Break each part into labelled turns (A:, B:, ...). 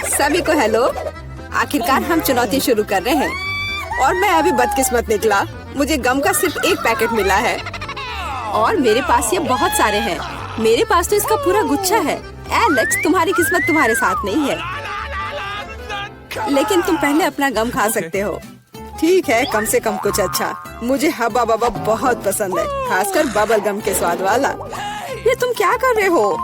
A: सभी को हेलो। आखिरकार हम चुनौती शुरू कर रहे हैं और मैं अभी बदकिस्मत निकला। मुझे गम का सिर्फ एक पैकेट मिला है और मेरे पास ये बहुत सारे हैं। मेरे पास तो इसका पूरा गुच्छा है। एलेक्स, तुम्हारी किस्मत तुम्हारे साथ नहीं है, लेकिन तुम पहले अपना गम खा सकते हो। ठीक है, कम से कम कुछ अच्छा। मुझे हब्बा बब्बा बहुत पसंद है, खासकर बबल गम के स्वाद वाला। ये तुम क्या कर रहे हो?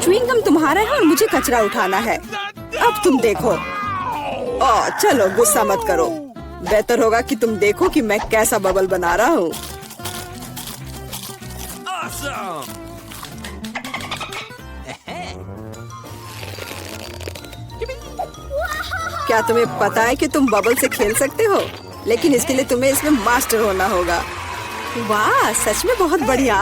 A: च्युइंग गम तुम्हारा है और मुझे कचरा उठाना है। अब तुम देखो। चलो गुस्सा मत करो। बेहतर होगा कि तुम देखो कि मैं कैसा बबल बना रहा हूँ। क्या तुम्हें पता है कि तुम बबल से खेल सकते हो? लेकिन इसके लिए तुम्हें इसमें मास्टर होना होगा। वाह, सच में बहुत बढ़िया।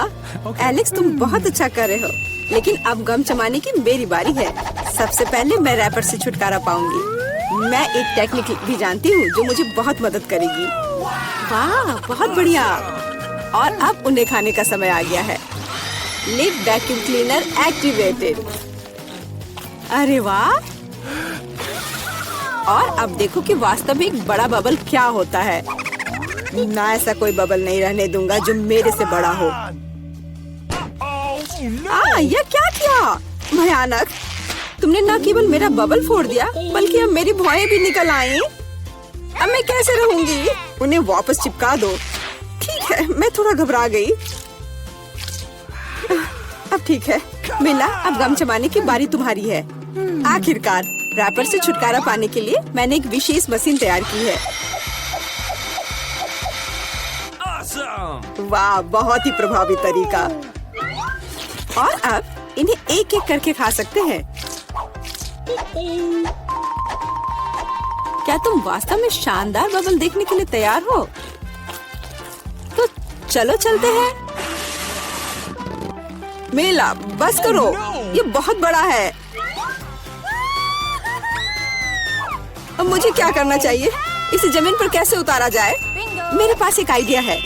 A: एलेक्स, तुम बहुत अच्छा कर रहे हो। लेकिन अब गम चबाने की मेरी बारी है। सबसे पहले मैं रैपर से छुटकारा पाऊंगी। मैं एक टेक्निक भी जानती हूँ जो मुझे बहुत मदद करेगी। वाह, बहुत बढ़िया। और अब उन्हें खाने का समय आ गया है। Lid vacuum cleaner activated. अरे वाह। और अब देखो कि वास्तव में एक बड़ा बबल क्या होता है। ना, ऐसा कोई बबल नहीं रहने दूंगा जो मेरे से बड़ा हो। यह क्या किया? भयानक। तुमने न केवल मेरा बबल फोड़ दिया, बल्कि अब मेरी भौएं भी निकल आई। अब मैं कैसे रहूंगी? उन्हें वापस चिपका दो। ठीक है, मैं थोड़ा घबरा गई। अब ठीक है मिला, अब गम चबाने की बारी तुम्हारी है। आखिरकार रैपर से छुटकारा पाने के लिए मैंने एक विशेष मशीन तैयार की है। वाह, बहुत ही प्रभावी तरीका। और अब इन्हें एक एक करके खा सकते हैं। क्या तुम वास्तव में शानदार बबल देखने के लिए तैयार हो? तो चलो चलते हैं। मेला, बस करो, ये बहुत बड़ा है। अब मुझे क्या करना चाहिए? इसे जमीन पर कैसे उतारा जाए? मेरे पास एक आइडिया है।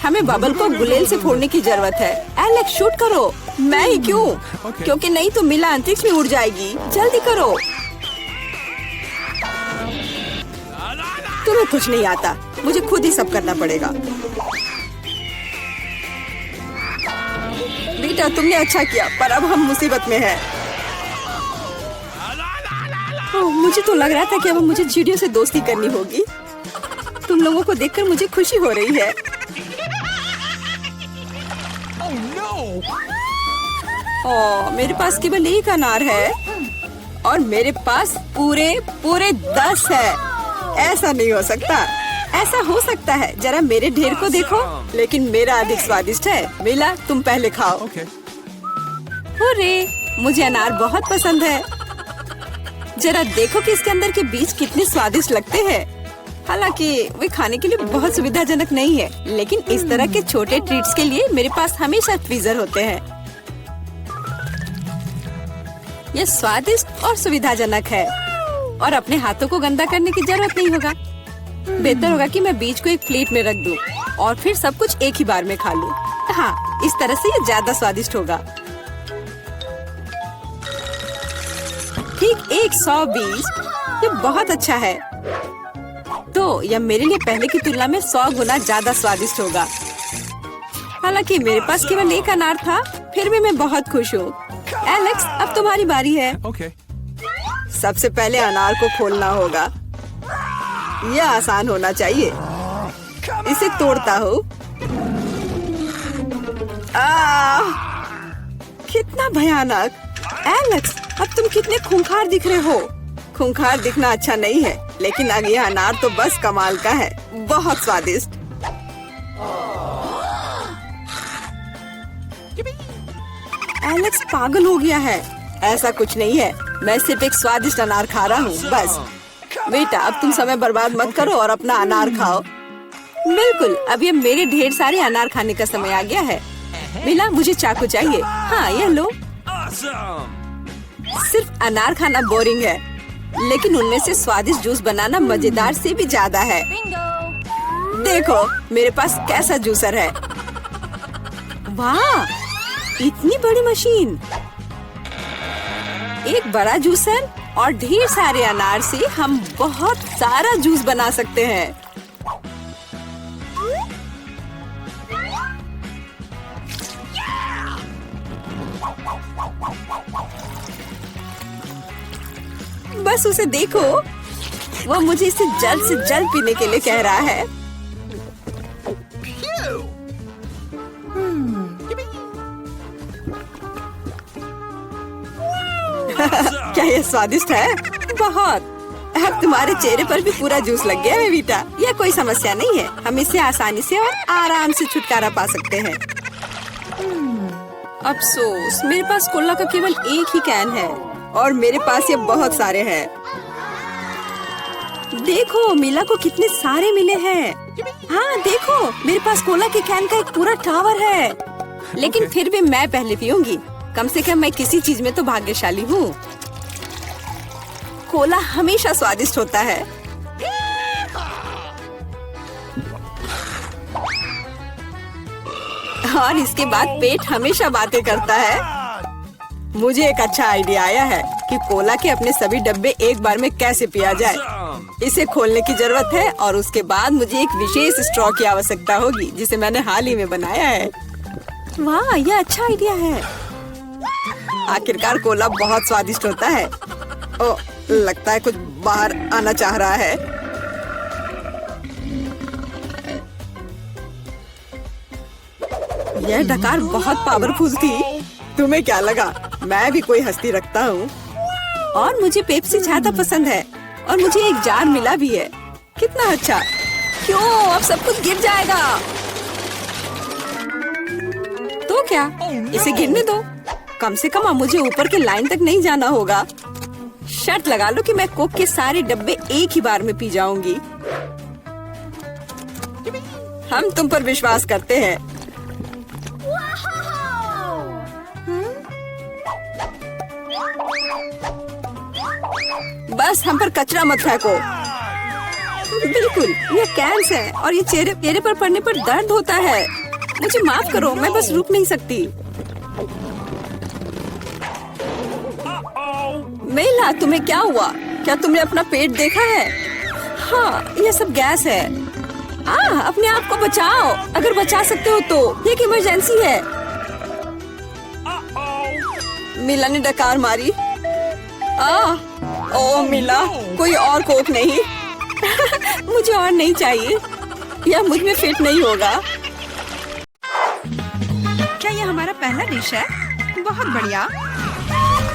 A: हमें बबल को गुलेल से फोड़ने की जरूरत है। एलेक्स, शूट करो। मैं ही क्यों? क्योंकि नहीं तो मिला अंतरिक्ष में उड़ जाएगी। जल्दी करो। तुम्हें कुछ नहीं आता, मुझे खुद ही सब करना पड़ेगा। बेटा, तुमने अच्छा किया, पर अब हम मुसीबत में हैं। मुझे तो लग रहा था कि अब मुझे चिड़ियों से दोस्ती करनी होगी। तुम लोगों को देखकर मुझे खुशी हो रही है। मेरे पास केवल एक अनार है और मेरे पास पूरे 10 है। ऐसा नहीं हो सकता। ऐसा हो सकता है, जरा मेरे ढेर को देखो। लेकिन मेरा अधिक स्वादिष्ट है। मिला, तुम पहले खाओ। अरे, मुझे अनार बहुत पसंद है। जरा देखो कि इसके अंदर के बीज कितने स्वादिष्ट लगते हैं। हालांकि वे खाने के लिए बहुत सुविधाजनक नहीं है, लेकिन इस तरह के छोटे ट्रीट्स के लिए मेरे पास हमेशा फ्रीजर होते हैं। यह स्वादिष्ट और सुविधाजनक है और अपने हाथों को गंदा करने की जरूरत नहीं होगा। बेहतर होगा कि मैं बीज को एक प्लेट में रख दूं और फिर सब कुछ एक ही बार में खा लूं। हाँ, इस तरह से ये ज्यादा स्वादिष्ट होगा। ठीक 120। ये बहुत अच्छा है। तो यह मेरे लिए पहले की तुलना में 100 गुना ज्यादा स्वादिष्ट होगा। हालांकि मेरे पास केवल एक अनार था, फिर भी मैं बहुत खुश हूँ। एलेक्स, अब तुम्हारी बारी है। सबसे पहले अनार को खोलना होगा। यह आसान होना चाहिए। इसे तोड़ता हूँ। कितना भयानक। एलेक्स, अब तुम कितने खूंखार दिख रहे हो। खूंखार दिखना अच्छा नहीं है, लेकिन अब यह अनार तो बस कमाल का है। बहुत स्वादिष्ट। एलेक्स पागल हो गया है। ऐसा कुछ नहीं है, मैं सिर्फ एक स्वादिष्ट अनार खा रहा हूँ बस। बेटा, अब तुम समय बर्बाद मत करो और अपना अनार खाओ। बिल्कुल, अब ये मेरे ढेर सारे अनार खाने का समय आ गया है। मिला, मुझे चाकू चाहिए। हाँ, यह लो। सिर्फ अनार खाना बोरिंग है, लेकिन उनमें से स्वादिष्ट जूस बनाना मजेदार से भी ज्यादा है। देखो मेरे पास कैसा जूसर है। वाह, इतनी बड़ी मशीन, एक बड़ा जूसर और ढेर सारे अनार से हम बहुत सारा जूस बना सकते हैं। बस उसे देखो, वो मुझे इसे जल्द से जल्द पीने के लिए कह रहा है। क्या ये स्वादिष्ट है? बहुत। अब तुम्हारे चेहरे पर भी पूरा जूस लग गया है वीटा। यह कोई समस्या नहीं है, हम इससे आसानी से और आराम से छुटकारा पा सकते हैं। अफसोस, मेरे पास कोला का केवल एक ही कैन है और मेरे पास ये बहुत सारे हैं। देखो मीला को कितने सारे मिले हैं। हाँ देखो, मेरे पास कोला के कैन का एक पूरा टावर है। लेकिन फिर भी मैं पहले पीऊंगी। कम से कम मैं किसी चीज में तो भाग्यशाली हूँ। कोला हमेशा स्वादिष्ट होता है। और इसके बाद पेट हमेशा बातें करता है। मुझे एक अच्छा आइडिया आया है कि कोला के अपने सभी डब्बे एक बार में कैसे पिया जाए। इसे खोलने की जरूरत है और उसके बाद मुझे एक विशेष स्ट्रॉ की आवश्यकता होगी जिसे मैंने हाल ही में बनाया है। वाह, यह अच्छा आइडिया है। आखिरकार कोला बहुत स्वादिष्ट होता है। ओ, लगता है कुछ बाहर आना चाह रहा है। यह डकार बहुत पावरफुल थी। तुम्हें क्या लगा मैं भी कोई हस्ती रखता हूँ? और मुझे पेप्सी ज्यादा पसंद है और मुझे एक जार मिला भी है। कितना अच्छा। क्यों, अब सब कुछ गिर जाएगा। तो क्या, इसे गिरने दो। कम से कम अब मुझे ऊपर के लाइन तक नहीं जाना होगा। शर्त लगा लो कि मैं कोक के सारे डब्बे एक ही बार में पी जाऊंगी। हम तुम पर विश्वास करते हैं। बस हम पर कचरा मत फेंको। बिल्कुल, ये कैंस है और ये चेहरे पर पड़ने पर दर्द होता है। मुझे माफ करो, मैं बस रुक नहीं सकती। मेला, तुम्हें क्या हुआ? क्या तुमने अपना पेट देखा है? हाँ, ये सब गैस है। अपने आप को बचाओ, अगर बचा सकते हो तो। एक इमरजेंसी है। मिला ने डकार मारी। ओ मिला, कोई और कोक नहीं? मुझे और नहीं चाहिए, यह मुझ में फिट नहीं होगा। क्या यह हमारा पहला डिश है? बहुत बढ़िया।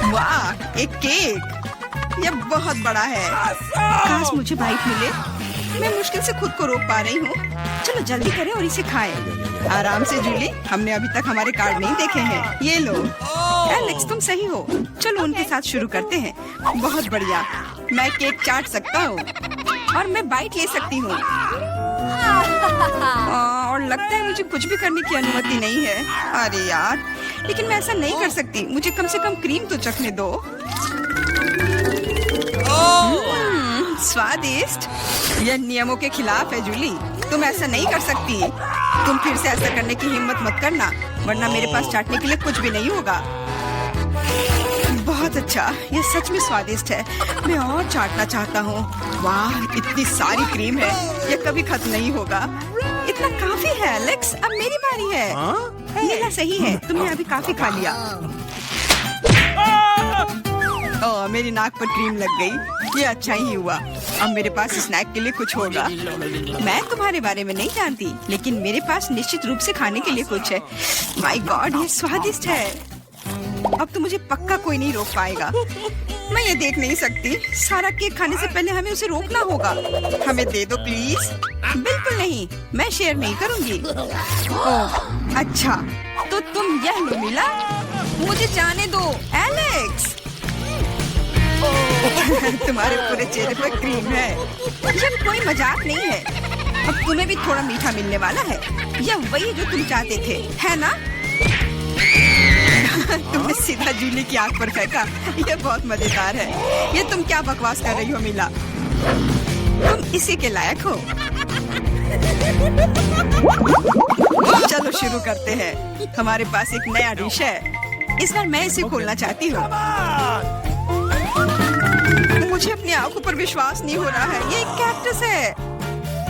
A: वाह, एक केक। यह बहुत बड़ा है। काश मुझे बाइट मिले। मैं मुश्किल से खुद को रोक पा रही हूँ। चलो जल्दी करें और इसे खाएं। आराम से जूली, हमने अभी तक हमारे कार्ड नहीं देखे हैं। ये लो। एलेक्स, तुम सही हो। चलो उनके साथ शुरू करते हैं। बहुत बढ़िया। मैं केक चाट सकता हूँ और मैं बाइट ले सकती हूँ। और लगता है मुझे कुछ भी करने की अनुमति नहीं है। अरे यार, लेकिन मैं ऐसा नहीं कर सकती। मुझे कम से कम क्रीम तो चखने दो। स्वादिष्ट। यह नियमों के खिलाफ है जूली, तुम ऐसा नहीं कर सकती। तुम फिर से ऐसा करने की हिम्मत मत करना, वरना मेरे पास चाटने के लिए कुछ भी नहीं होगा। बहुत अच्छा, यह सच में स्वादिष्ट है। मैं और चाटना चाहता हूँ। वाह, इतनी सारी क्रीम है, यह कभी खत्म नहीं होगा। इतना काफी है एलेक्स, अब मेरी बारी है। मेरा सही है, तुमने अभी काफी खा लिया। ओह, मेरी नाक पर क्रीम लग गई। ये अच्छा ही हुआ। अब मेरे पास स्नैक के लिए कुछ होगा। मैं तुम्हारे बारे में नहीं जानती, लेकिन मेरे पास निश्चित रूप से खाने के लिए कुछ है। माय गॉड, ये स्वादिष्ट है। अब तो मुझे पक्का कोई नहीं रोक पाएगा। मैं ये देख नहीं सकती। सारा केक खाने से पहले हमें उसे रोकना होगा। हमें दे दो प्लीज। बिल्कुल नहीं, मैं शेयर नहीं करूंगी। ओह, अच्छा, तो तुम यह लो मिला। मुझे जाने दो एलेक्स। तुम्हारे पूरे चेहरे पर क्रीम है। यह कोई मजाक नहीं है। अब तुम्हें भी थोड़ा मीठा मिलने वाला है। यह वही जो तुम चाहते थे, है ना? तुमने सीधा जूली की आंख पर फेंका। यह बहुत मजेदार है। ये तुम क्या बकवास कर रही हो मिला? तुम इसी के लायक हो। चलो शुरू करते हैं। हमारे पास एक नया डिश है। इस बार मैं इसे खोलना चाहती हूँ। मुझे अपनी आंखों पर विश्वास नहीं हो रहा है। ये एक कैक्टस है।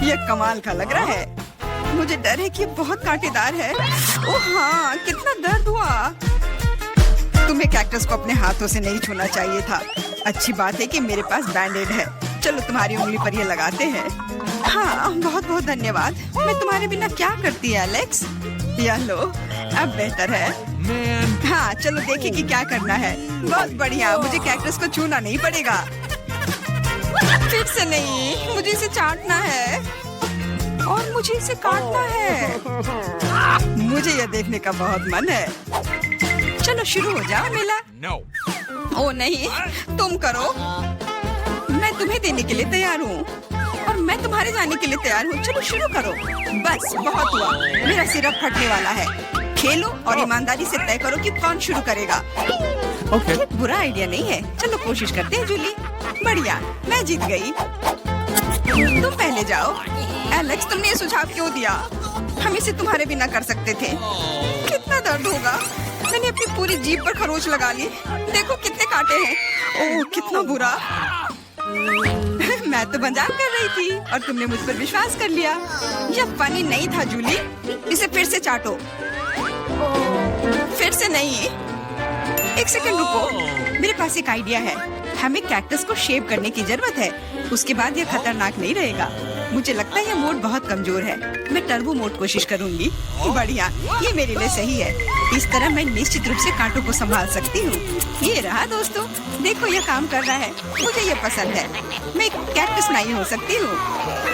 A: ये कमाल का लग रहा है। मुझे डर है कि ये बहुत कांटेदार है। ओह हाँ, कितना दर्द हुआ। तुम्हें कैक्टस को अपने हाथों से नहीं छूना चाहिए था। अच्छी बात है कि मेरे पास बैंडेड है। चलो तुम्हारी उंगली पर ये लगाते हैं। हाँ, बहुत बहुत धन्यवाद। मैं तुम्हारे बिना क्या करती है एलेक्स। या लो, अब बेहतर है। हाँ, चलो देखें कि क्या करना है। बहुत बढ़िया, मुझे कैक्टस को छूना नहीं पड़ेगा। फिर से नहीं, मुझे इसे चाटना है और मुझे इसे काटना है। मुझे यह देखने का बहुत मन है। चलो शुरू हो जाओ मेला। ओ नहीं, तुम करो। मैं तुम्हें देने के लिए तैयार हूँ और मैं तुम्हारे जाने के लिए तैयार हूँ। चलो शुरू करो। बस बहुत हुआ, मेरा सिर अब फटने वाला है। खेलो और ईमानदारी से तय करो कि कौन शुरू करेगा। ये बुरा आइडिया नहीं है। चलो कोशिश करते हैं जूली। बढ़िया, मैं जीत गई। तुम पहले जाओ। एलेक्स, तुमने ये सुझाव क्यों दिया? हम इसे तुम्हारे बिना कर सकते थे। कितना दर्द होगा। मैंने अपनी पूरी जीभ पर खरोच लगा ली। देखो कितने कांटे हैं। ओह कितना बुरा। मैं तो मजाक कर रही थी और तुमने मुझ पर विश्वास कर लिया। यह फनी नहीं था जूली। इसे फिर से चाटो। फिर से नहीं। एक सेकंड रुको, मेरे पास एक आइडिया है। हमें कैक्टस को शेप करने की जरूरत है। उसके बाद यह खतरनाक नहीं रहेगा। मुझे लगता है यह मोड बहुत कमजोर है। मैं टर्बो मोड कोशिश करूंगी। बढ़िया, ये मेरे लिए सही है। इस तरह मैं निश्चित रूप से कांटों को संभाल सकती हूँ। ये रहा दोस्तों, देखो यह काम कर रहा है। मुझे ये पसंद है। मैं एक कैक्टस नहीं हो सकती हूँ।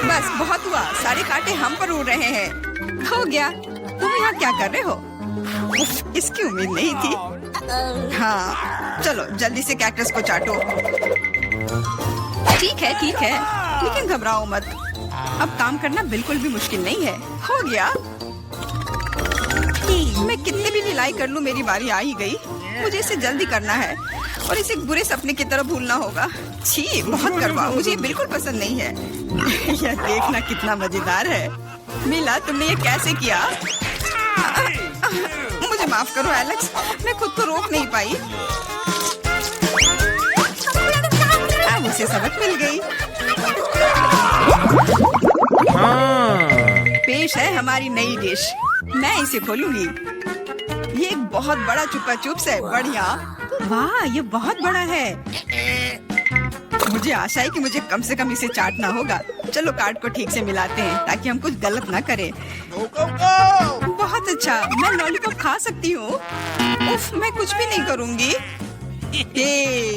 A: बस बहुत हुआ, सारे कांटे हम पर उड़ रहे हैं। हो गया। तुम यहाँ क्या कर रहे हो? उफ, इसकी उम्मीद नहीं थी। हाँ, चलो जल्दी से कैक्टस को चाटो। ठीक है, लेकिन घबराओ मत। अब काम करना बिल्कुल भी मुश्किल नहीं है। हो गया। मैं कितने भी ढिलाई कर लूं, मेरी बारी आ ही गई। मुझे इसे जल्दी करना है और इसे बुरे सपने की तरह भूलना होगा। छी, बहुत करवाओ। मुझे बिल्कुल पसंद नहीं है। यह देखना कितना मजेदार है। मिला, तुमने ये कैसे किया? मुझे माफ करो एलेक्स, मैं खुद को रोक नहीं पाई। अब उसे सबक मिल गई। पेश है हमारी नई डिश। मैं इसे खोलूंगी। ये एक बहुत बड़ा चुपा चुप्स है। बढ़िया। वाह, ये बहुत बड़ा है। मुझे आशा है कि मुझे कम से कम इसे चाटना होगा। चलो कार्ड को ठीक से मिलाते हैं ताकि हम कुछ गलत ना करें। बहुत अच्छा, मैं लॉलीपॉप खा सकती हूँ। उफ, मैं कुछ भी नहीं करूँगी।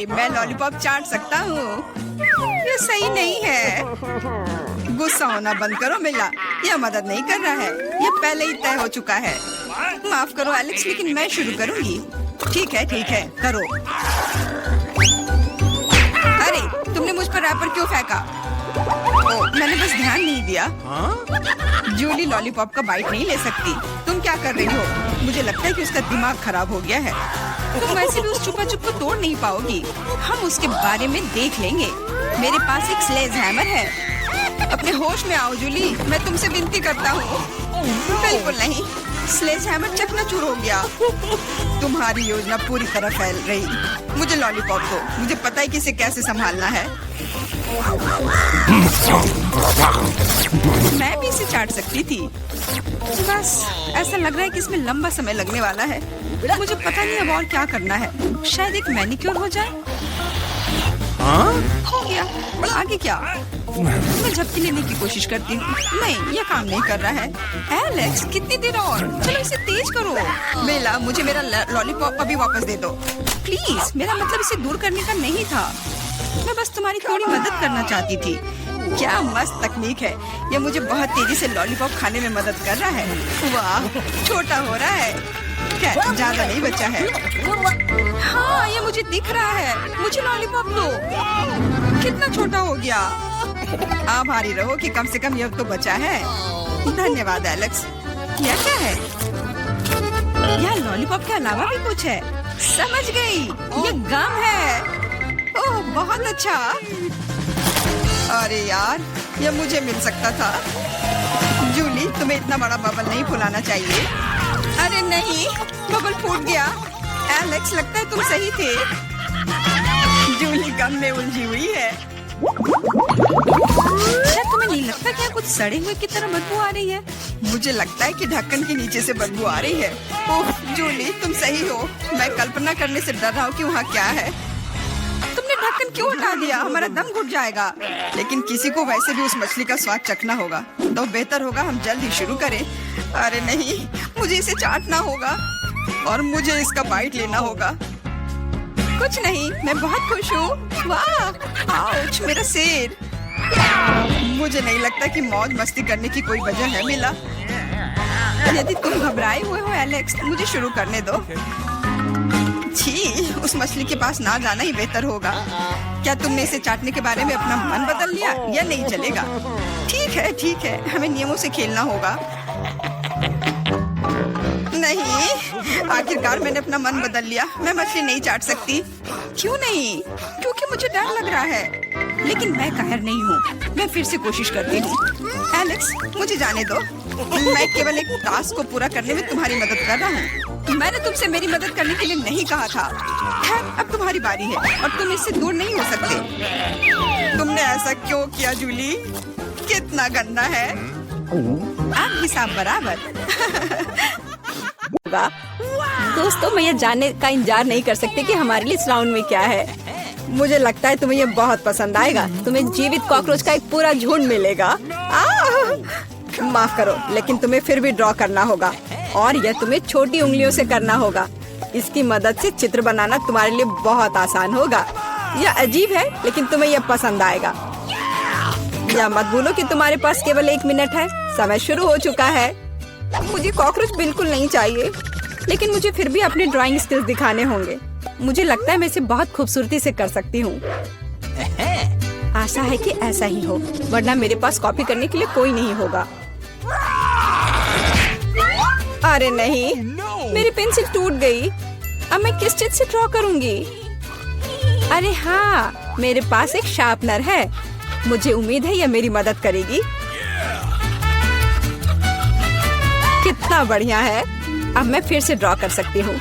A: मैं लॉलीपॉप चाट सकता हूँ। ये सही नहीं है। गुस्सा होना बंद करो मिला। यह मदद नहीं कर रहा है। यह पहले ही तय हो चुका है। माफ करो एलेक्स, लेकिन मैं शुरू करूँगी। ठीक है, करो। अरे, तुमने मुझ पर रैपर क्यों फेंका? मैंने बस ध्यान नहीं दिया। जूली लॉलीपॉप का बाइट नहीं ले सकती। तुम क्या कर रही हो? मुझे लगता है कि उसका दिमाग खराब हो गया है। तुम वैसे भी उस चुपा चुप को तोड़ नहीं पाओगी। हम उसके बारे में देख लेंगे। मेरे पास एक स्लेज हैमर है। अपने होश में आओ जूली, मैं तुमसे विनती करता हूँ। बिल्कुल नहीं, स्लेज हैमर चकनाचूर हो गया। तुम्हारी योजना पूरी तरह फैल रही। मुझे लॉलीपॉप दो। मुझे पता है कि इसे कैसे संभालना है। मैं भी इसे चाट सकती थी। बस ऐसा लग रहा है कि इसमें लंबा समय लगने वाला है। मुझे पता नहीं अब और क्या करना है। शायद एक मैनिक्योर हो जाए। हो गया। आगे क्या? मैं झपकी लेने की कोशिश करती हूँ। नहीं, यह काम नहीं कर रहा है। एलेक्स, कितनी देर और? चलो इसे तेज करो। बेला, मुझे मेरा लॉलीपॉप अभी वापस दे दो प्लीज। मेरा मतलब इसे दूर करने का नहीं था। मैं बस तुम्हारी थोड़ी मदद करना चाहती थी। क्या मस्त तकनीक है। यह मुझे बहुत तेजी से लॉलीपॉप खाने में मदद कर रहा है। वाह, छोटा हो रहा है। क्या ज्यादा नहीं बचा है? हाँ, ये मुझे दिख रहा है। मुझे लॉलीपॉप दो। कितना छोटा हो गया। आभारी रहो कि कम से कम यह तो बचा है। धन्यवाद एलेक्स। यह क्या है? यह लॉलीपॉप के अलावा भी कुछ है। समझ गई, ये गम है। ओह, बहुत अच्छा। अरे यार, यह मुझे मिल सकता था। जूली, तुम्हें इतना बड़ा बबल नहीं फुलाना चाहिए। अरे नहीं, बबल फूट गया। एलेक्स, लगता है तुम सही थे। जूली गम में उलझी हुई है। क्या तुम्हें नहीं लगता क्या कुछ सड़े हुए की तरह बदबू आ रही है? मुझे लगता है कि ढक्कन के नीचे से बदबू आ रही है। ओह जूली, तुम सही हो। मैं कल्पना करने से डर रहा हूँ कि वहाँ क्या है। तुमने ढक्कन क्यों हटा दिया? हमारा दम घुट जाएगा। लेकिन किसी को वैसे भी उस मछली का स्वाद चखना होगा, तो बेहतर होगा हम जल्द ही शुरू करें। अरे नहीं, मुझे इसे चाटना होगा और मुझे इसका बाइट लेना होगा। कुछ नहीं, मैं बहुत खुश हूँ। वाह, आउच, मेरा सिर। मुझे नहीं लगता कि मौज मस्ती करने की कोई वजह है मिला। यदि तुम घबराए हुए हो एलेक्स, मुझे शुरू करने दो। छी, उस मछली के पास ना जाना ही बेहतर होगा। क्या तुमने इसे चाटने के बारे में अपना मन बदल लिया या नहीं चलेगा? ठीक है, हमें नियमों से खेलना होगा। नहीं, आखिरकार मैंने अपना मन बदल लिया। मैं मछली नहीं चाट सकती। क्यों नहीं? क्योंकि मुझे डर लग रहा है। लेकिन मैं कायर नहीं हूँ। मैं फिर से कोशिश करती हूँ। एलेक्स, मुझे जाने दो। मैं केवल एक टास्क को पूरा करने में तुम्हारी मदद कर रहा हूँ। मैंने तुमसे मेरी मदद करने के लिए नहीं कहा था। खैर, अब तुम्हारी बारी है और तुम इससे दूर नहीं हो सकते। तुमने ऐसा क्यों किया जूली? कितना गंदा है। अब हिसाब बराबर। दोस्तों, मैं ये जानने का इंतजार नहीं कर सकती कि हमारे लिए इस राउंड में क्या है। मुझे लगता है तुम्हें ये बहुत पसंद आएगा। तुम्हें जीवित कॉकरोच का एक पूरा झुंड मिलेगा। माफ करो, लेकिन तुम्हें फिर भी ड्रॉ करना होगा और यह तुम्हें छोटी उंगलियों से करना होगा। इसकी मदद से चित्र बनाना तुम्हारे लिए बहुत आसान होगा। यह अजीब है, लेकिन तुम्हें यह पसंद आएगा। या मत भूलो कि तुम्हारे पास केवल 1 मिनट है। समय शुरू हो चुका है। मुझे कॉकरोच बिल्कुल नहीं चाहिए, लेकिन मुझे फिर भी अपने ड्राइंग स्किल्स दिखाने होंगे। मुझे लगता है मैं इसे बहुत खूबसूरती से कर सकती हूँ। आशा है कि ऐसा ही हो, वरना मेरे पास कॉपी करने के लिए कोई नहीं होगा। अरे नहीं, मेरी पेंसिल टूट गई। अब मैं किस चीज से ड्रॉ करूंगी? अरे हाँ, मेरे पास एक शार्पनर है। मुझे उम्मीद है यह मेरी मदद करेगी। कितना बढ़िया है। अब मैं फिर से ड्रॉ कर सकती हूँ।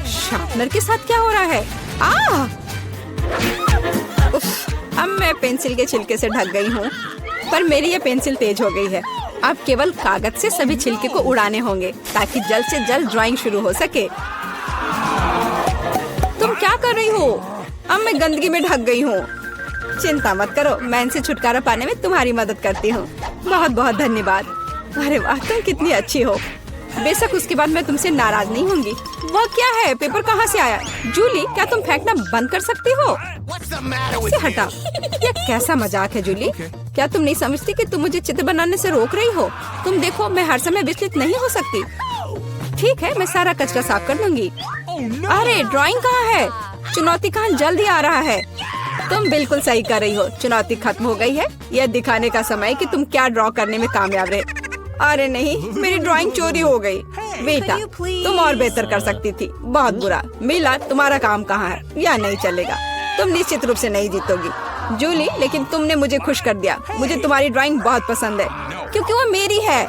A: शार्पनर के साथ क्या हो रहा है? उफ, अब मैं पेंसिल के छिलके से ढक गई हूँ, पर मेरी ये पेंसिल तेज हो गई है। अब केवल कागज से सभी छिलके को उड़ाने होंगे ताकि जल्द से जल्द ड्राइंग शुरू हो सके। तुम क्या कर रही हो? अब मैं गंदगी में ढक गई हूँ। चिंता मत करो, मैं इनसे छुटकारा पाने में तुम्हारी मदद करती हूँ। बहुत बहुत धन्यवाद। अरे वाह, तुम कितनी अच्छी हो। बेशक उसके बाद मैं तुमसे नाराज नहीं होंगी। वह क्या है? पेपर कहाँ से आया? जूली, क्या तुम फेंकना बंद कर सकती हो? इसे हटा। यह कैसा मजाक है जूली? क्या तुम नहीं समझती कि तुम मुझे चित्र बनाने से रोक रही हो? तुम देखो, मैं हर समय विचलित नहीं हो सकती। ठीक है, मैं सारा कचरा साफ कर दूंगी। अरे ड्राइंग कहाँ है? चुनौती का जल्द ही आ रहा है। तुम बिल्कुल सही कर रही हो। चुनौती खत्म हो गई है। यह दिखाने का समय है कि तुम क्या ड्रॉ करने में कामयाब रहे। अरे नहीं, मेरी ड्राइंग चोरी हो गई। बेटा, तुम और बेहतर कर सकती थी। बहुत बुरा। मिला, तुम्हारा काम कहाँ है? या नहीं चलेगा। तुम निश्चित रूप से नहीं जीतोगी जूली, लेकिन तुमने मुझे खुश कर दिया। मुझे तुम्हारी ड्राइंग बहुत पसंद है, क्योंकि वो मेरी है।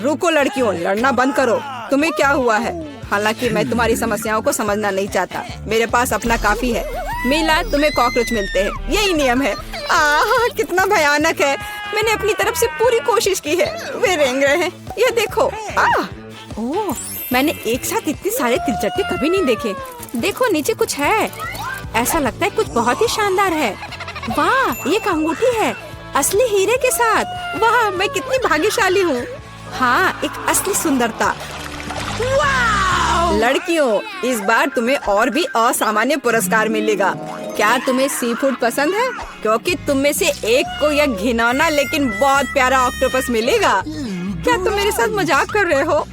A: रुको लड़कियों, लड़ना बंद करो। तुम्हें क्या हुआ है? हालांकि मैं तुम्हारी समस्याओं को समझना नहीं चाहता। मेरे पास अपना काफी है। मिला, तुम्हें कॉकरोच मिलते हैं, यही नियम है। कितना भयानक है। मैंने अपनी तरफ से पूरी कोशिश की है। वे रेंग रहे हैं। ये देखो। ओह, मैंने एक साथ इतने सारे तिलचट्टे कभी नहीं देखे। देखो, नीचे कुछ है। ऐसा लगता है कुछ बहुत ही शानदार है। वाह, ये अंगूठी है, असली हीरे के साथ। वाह, मैं कितनी भाग्यशाली हूँ। हाँ, एक असली सुंदरता। लड़कियों, इस बार तुम्हें और भी असामान्य पुरस्कार मिलेगा। क्या तुम्हें सी फूड पसंद है? क्योंकि तुम में से एक को यह घिनौना लेकिन बहुत प्यारा ऑक्टोपस मिलेगा। क्या तुम मेरे साथ मजाक कर रहे हो?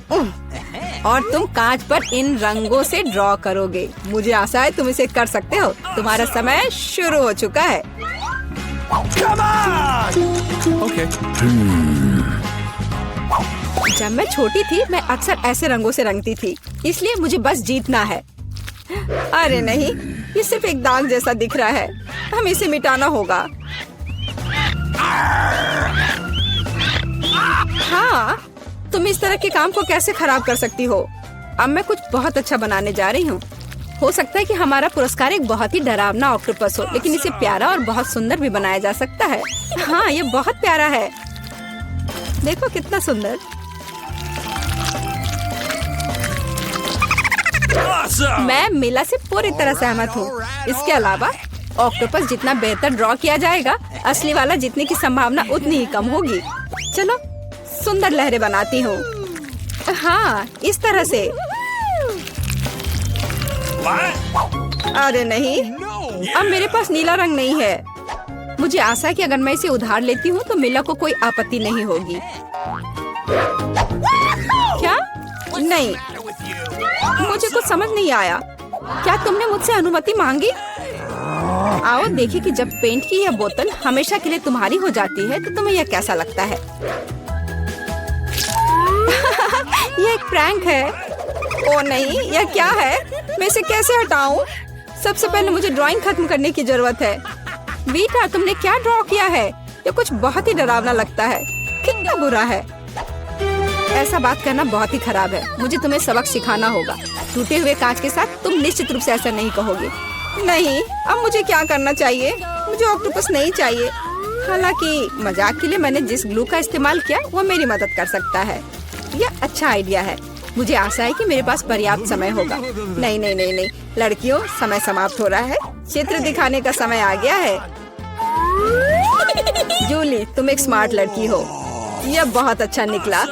A: और तुम कांच पर इन रंगों से ड्रॉ करोगे। मुझे आशा है तुम इसे कर सकते हो। तुम्हारा समय शुरू हो चुका है।
B: Okay.
A: जब मैं छोटी थी, मैं अक्सर ऐसे रंगों से रंगती थी, इसलिए मुझे बस जीतना है। अरे नहीं, ये सिर्फ एक दाग जैसा दिख रहा है। हमें इसे मिटाना होगा। हाँ, तुम इस तरह के काम को कैसे खराब कर सकती हो? अब मैं कुछ बहुत अच्छा बनाने जा रही हूँ। हो सकता है कि हमारा पुरस्कार एक बहुत ही डरावना ऑक्टोपस हो, लेकिन इसे प्यारा और बहुत सुंदर भी बनाया जा सकता है। हाँ, ये बहुत प्यारा है। देखो कितना सुंदर। मैं मीला से पूरी तरह सहमत हूँ। इसके अलावा ऑक्टोपस जितना बेहतर ड्रॉ किया जाएगा, असली वाला जीतने की संभावना उतनी ही कम होगी। चलो सुंदर लहरें बनाती हूँ। हाँ, इस तरह से। अरे नहीं, अब मेरे पास नीला रंग नहीं है। मुझे आशा है कि अगर मैं इसे उधार लेती हूँ तो मीला को कोई आपत्ति नहीं होगी। क्या? नहीं, मुझे कुछ समझ नहीं आया। क्या तुमने मुझसे अनुमति मांगी? आओ देखिए कि जब पेंट की यह बोतल हमेशा के लिए तुम्हारी हो जाती है तो तुम्हें यह कैसा लगता है। यह एक प्रैंक है। ओ नहीं, यह क्या है? मैं इसे कैसे हटाऊं? सबसे पहले मुझे ड्राइंग खत्म करने की जरूरत है। वीटा, तुमने क्या ड्रॉ किया है? ये कुछ बहुत ही डरावना लगता है। कितना बुरा है। ऐसा बात करना बहुत ही खराब है। मुझे तुम्हें सबक सिखाना होगा। टूटे हुए कांच के साथ तुम निश्चित रूप से ऐसा नहीं कहोगे। नहीं, अब मुझे क्या करना चाहिए? मुझे ऑक्टोपस नहीं चाहिए। हालांकि मजाक के लिए मैंने जिस ग्लू का इस्तेमाल किया वो मेरी मदद कर सकता है। यह अच्छा आइडिया है। मुझे आशा है कि मेरे पास पर्याप्त समय होगा। नहीं नहीं नहीं नहीं, लड़कियों, समय समाप्त हो रहा है। चित्र दिखाने का समय आ गया है। जूली, तुम एक स्मार्ट लड़की हो। यह बहुत अच्छा निकला।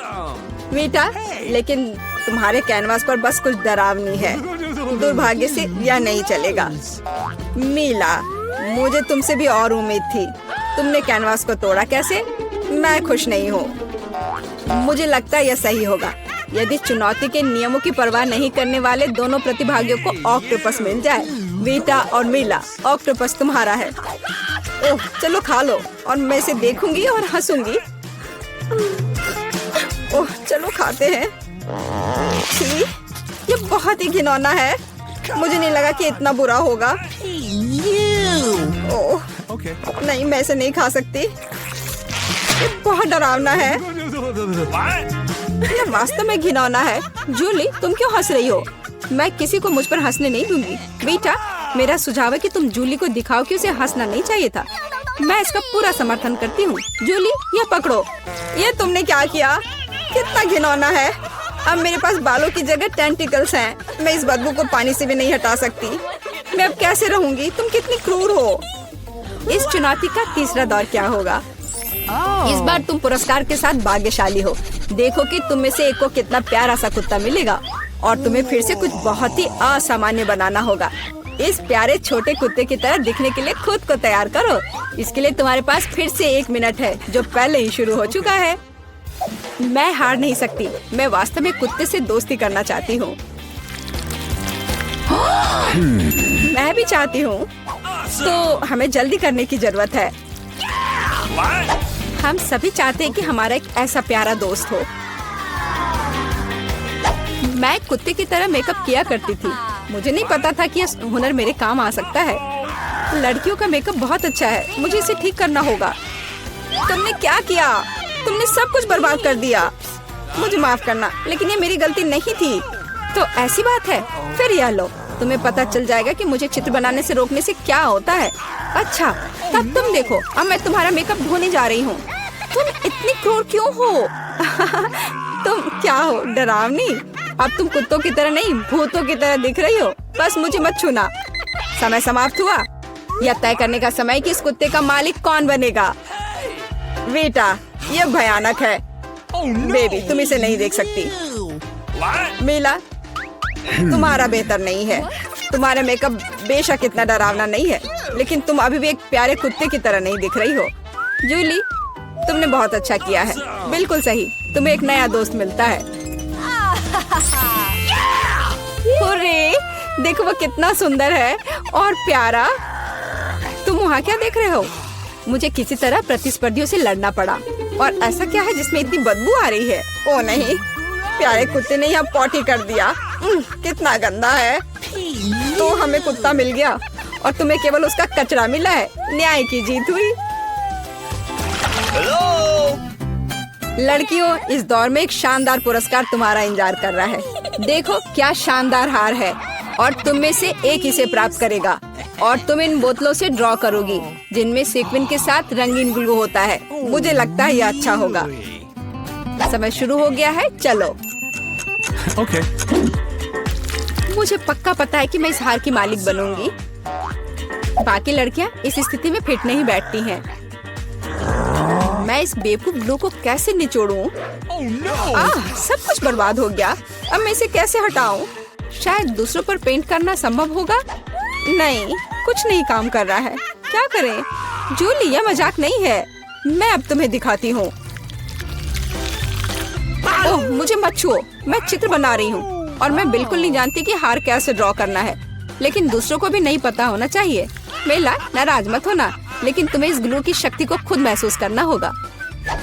A: वीटा, लेकिन तुम्हारे कैनवास पर बस कुछ डरावनी है। दुर्भाग्य से यह नहीं चलेगा। मीला, मुझे तुमसे भी और उम्मीद थी। तुमने कैनवास को तोड़ा कैसे? मैं खुश नहीं हूँ। मुझे लगता है यह सही होगा यदि चुनौती के नियमों की परवाह नहीं करने वाले दोनों प्रतिभागियों को ऑक्टोपस मिल जाए। वीटा और मीला, ऑक्टोपस तुम्हारा है। ओह, चलो खा लो और मैं इसे देखूंगी और हंसूंगी। ओह, चलो खाते हैं। छी, ये बहुत ही घिनौना है। मुझे नहीं लगा कि इतना बुरा होगा। ओह, नहीं, मैं इसे नहीं खा सकती। ये बहुत डरावना है। ये वास्तव में घिनौना है। जूली, तुम क्यों हंस रही हो? मैं किसी को मुझ पर हंसने नहीं दूंगी। बेटा, मेरा सुझाव है कि तुम जूली को दिखाओ कि उसे हंसना नहीं चाहिए था। मैं इसका पूरा समर्थन करती हूँ। जूली, ये पकड़ो। ये तुमने क्या किया? कितना घिनौना है। अब मेरे पास बालों की जगह टेंटिकल्स हैं। मैं इस बदबू को पानी से भी नहीं हटा सकती। मैं अब कैसे रहूंगी? तुम कितनी क्रूर हो। इस चुनौती का तीसरा दौर क्या होगा? इस बार तुम पुरस्कार के साथ भाग्यशाली हो। देखो कि तुम में से एक को कितना प्यारा सा कुत्ता मिलेगा और तुम्हें फिर से कुछ बहुत ही असामान्य बनाना होगा। इस प्यारे छोटे कुत्ते की तरह दिखने के लिए खुद को तैयार करो। इसके लिए तुम्हारे पास फिर से 1 मिनट है, जो पहले ही शुरू हो चुका है। मैं हार नहीं सकती। मैं वास्तव में कुत्ते से दोस्ती करना चाहती हूँ। मैं भी चाहती हूँ। तो हमें जल्दी करने की जरूरत है। हम सभी चाहते हैं कि हमारा एक ऐसा प्यारा दोस्त हो। मैं कुत्ते की तरह मेकअप किया करती थी। मुझे नहीं पता था कि यह हुनर मेरे काम आ सकता है। लड़कियों का मेकअप बहुत अच्छा है। मुझे इसे ठीक करना होगा। तुमने क्या किया? तुमने सब कुछ बर्बाद कर दिया। मुझे माफ करना, लेकिन ये मेरी गलती नहीं थी। तो ऐसी बात है, फिर यह लो। तुम्हें पता चल जाएगा कि मुझे चित्र बनाने से रोकने से क्या होता है। अच्छा, तब तुम देखो। अब मैं तुम्हारा मेकअप धोने जा रही हूँ। तुम इतनी क्रूर क्यों हो? तुम क्या हो, डरावनी? अब तुम कुत्तों की तरह नहीं, भूतों की तरह दिख रही हो। बस मुझे मत छूना। समय समाप्त हुआ। यह तय करने का समय कि इस कुत्ते का मालिक कौन बनेगा। बेटा, यह भयानक है। बेबी, तुम इसे नहीं देख सकती। मीला, तुम्हारा बेहतर नहीं है। तुम्हारा मेकअप बेशक इतना डरावना नहीं है, लेकिन तुम अभी भी एक प्यारे कुत्ते की तरह नहीं दिख रही हो। जूली, तुमने बहुत अच्छा किया है। बिल्कुल सही, तुम्हें एक नया दोस्त मिलता है। हुर्रे, देखो वो कितना सुंदर है और प्यारा। तुम वहाँ क्या देख रहे हो? मुझे किसी तरह प्रतिस्पर्धियों से लड़ना पड़ा। और ऐसा क्या है जिसमें इतनी बदबू आ रही है? ओ नहीं, प्यारे कुत्ते ने यहाँ पॉटी कर दिया। कितना गंदा है। तो हमें कुत्ता मिल गया और तुम्हें केवल उसका कचरा मिला है। न्याय की जीत हुई। लड़कियों, इस दौर में एक शानदार पुरस्कार तुम्हारा इंतजार कर रहा है। देखो क्या शानदार हार है और तुम में से एक इसे प्राप्त करेगा और तुम इन बोतलों से ड्रॉ करोगी जिनमें सीक्वेंस के साथ रंगीन ग्लू होता है। मुझे लगता है यह अच्छा होगा। समय शुरू हो गया है, चलो।
B: Okay.
A: मुझे पक्का पता है कि मैं इस हार की मालिक बनूंगी। बाकी लड़कियां इस स्थिति में फिट नहीं बैठती हैं। मैं इस बेवकूफ ग्लू को कैसे निचोड़ूं? सब कुछ बर्बाद हो गया। अब मैं इसे कैसे हटाऊं? शायद दूसरों पर पेंट करना संभव होगा। नहीं, कुछ नहीं काम कर रहा है। क्या करें? जूली, यह मजाक नहीं है। मैं अब तुम्हें दिखाती हूँ। ओह, मुझे मत छुओ। मैं चित्र बना रही हूँ और मैं बिल्कुल नहीं जानती कि हार कैसे ड्रॉ करना है। लेकिन दूसरों को भी नहीं पता होना चाहिए। मेला, नाराज मत होना, लेकिन तुम्हें इस ग्लू की शक्ति को खुद महसूस करना होगा।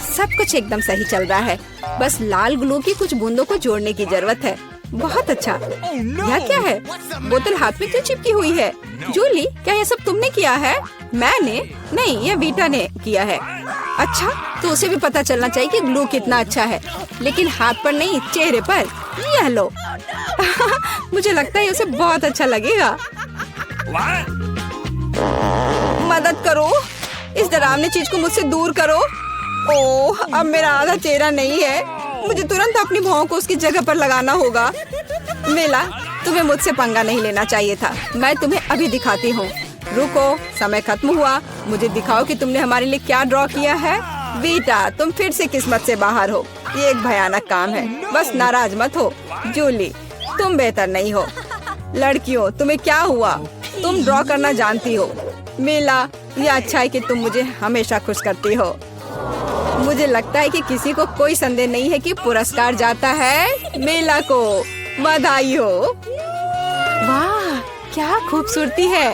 A: सब कुछ एकदम सही चल रहा है। बस लाल ग्लू की कुछ बूंदों को जोड़ने की जरूरत है। बहुत अच्छा। यह क्या है? बोतल हाथ में क्यों चिपकी हुई है? जूली, क्या यह सब तुमने किया है? मैंने नहीं, यह वीटा ने किया है। अच्छा, तो उसे भी पता चलना चाहिए कि ग्लू कितना अच्छा है, लेकिन हाथ पर नहीं, चेहरे पर। यह लो। मुझे लगता है उसे बहुत अच्छा लगेगा। मदद करो, इस डरावनी चीज को मुझसे दूर करो। ओह, अब मेरा आधा चेहरा नहीं है। मुझे तुरंत अपनी भौं को उसकी जगह पर लगाना होगा। मेला, तुम्हें मुझसे पंगा नहीं लेना चाहिए था। मैं तुम्हें अभी दिखाती हूँ। रुको, समय खत्म हुआ। मुझे दिखाओ कि तुमने हमारे लिए क्या ड्रॉ किया है। वीटा, तुम फिर से किस्मत से बाहर हो। ये एक भयानक काम है। बस नाराज मत हो। जूली, तुम बेहतर नहीं हो। लड़कियों, तुम्हें क्या हुआ? तुम ड्रॉ करना जानती हो। मेला, ये अच्छा है कि तुम मुझे हमेशा खुश करती हो। मुझे लगता है कि किसी को कोई संदेह नहीं है कि पुरस्कार जाता है मेला को। बधाई हो। वाह, क्या खूबसूरती है।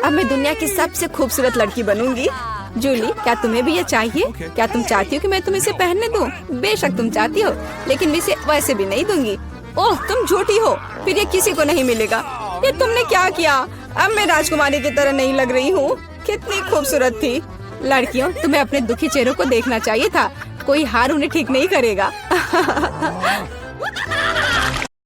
A: अब मैं दुनिया की सबसे खूबसूरत लड़की बनूंगी। जूली, क्या तुम्हें भी ये चाहिए? क्या तुम चाहती हो कि मैं तुम्हें इसे पहनने दूं? बेशक तुम चाहती हो, लेकिन मैं इसे वैसे भी नहीं दूंगी। ओह, तुम झूठी हो। फिर ये किसी को नहीं मिलेगा। ये तुमने क्या किया? अब मैं राजकुमारी की तरह नहीं लग रही हूँ। कितनी खूबसूरत थी। लड़कियों, तुम्हें अपने दुखी चेहरों को देखना चाहिए था। कोई हार उन्हें ठीक नहीं करेगा।